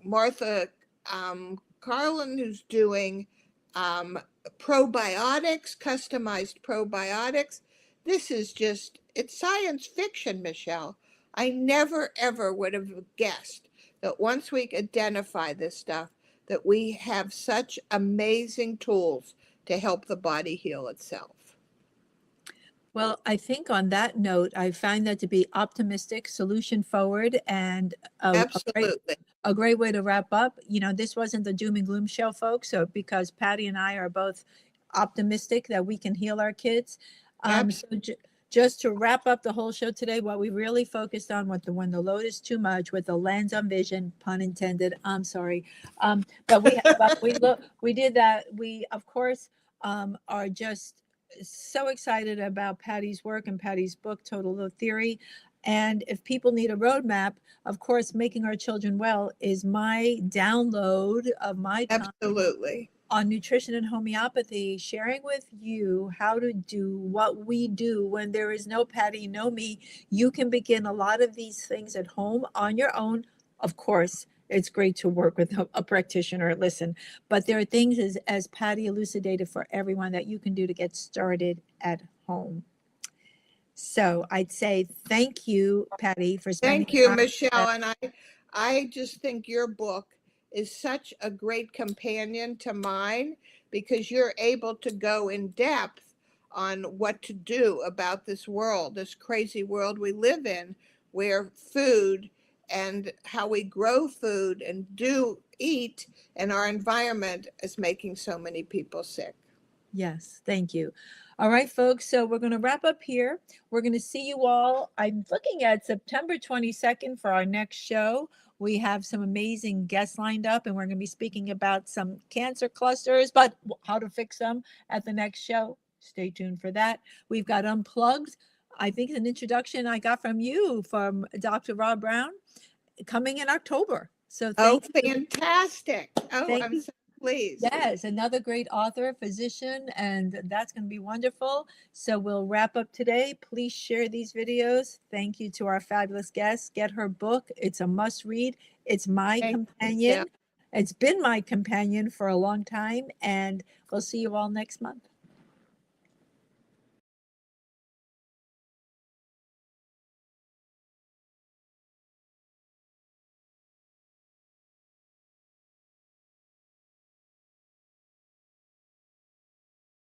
Martha Carlin, who's doing probiotics, customized probiotics. This is just, it's science fiction, Michelle. I never, ever would have guessed that once we identify this stuff, that we have such amazing tools to help the body heal itself. Well, I think on that note, I find that to be optimistic, solution forward, and Absolutely. a great way to wrap up. You know, this wasn't the doom and gloom show, folks. So because Patty and I are both optimistic that we can heal our kids. So just to wrap up the whole show today, what we really focused on, when the load is too much, with the lens on vision, pun intended. I'm sorry, but we did that. We of course are just so excited about Patty's work and Patty's book, Total Load Theory. And if people need a roadmap, of course, Making Our Children Well is my download of my time. Absolutely. On nutrition and homeopathy, sharing with you how to do what we do when there is no Patty, no me. You can begin a lot of these things at home on your own. Of course, it's great to work with a practitioner, listen, but there are things, as Patty elucidated, for everyone that you can do to get started at home. So I'd say thank you, Patty, for spending Thank you, time. Michelle. And I just think your book is such a great companion to mine, because you're able to go in depth on what to do about this world, this crazy world we live in, where food and how we grow food and do eat and our environment is making so many people sick. Yes, thank you. All right, folks. So we're going to wrap up here. We're going to see you all. I'm looking at September 22nd for our next show. We have some amazing guests lined up, and we're going to be speaking about some cancer clusters, but how to fix them at the next show. Stay tuned for that. We've got Unplugged. I think an introduction I got from you, from Dr. Rob Brown, coming in October. So Oh, thank you. fantastic. Oh, Thank I'm you. so pleased. Yes, another great author, physician, and that's going to be wonderful. So we'll wrap up today. Please share these videos. Thank you to our fabulous guests. Get her book. It's a must read. It's my Thank you, companion. Michelle. It's been my companion for a long time, and we'll see you all next month.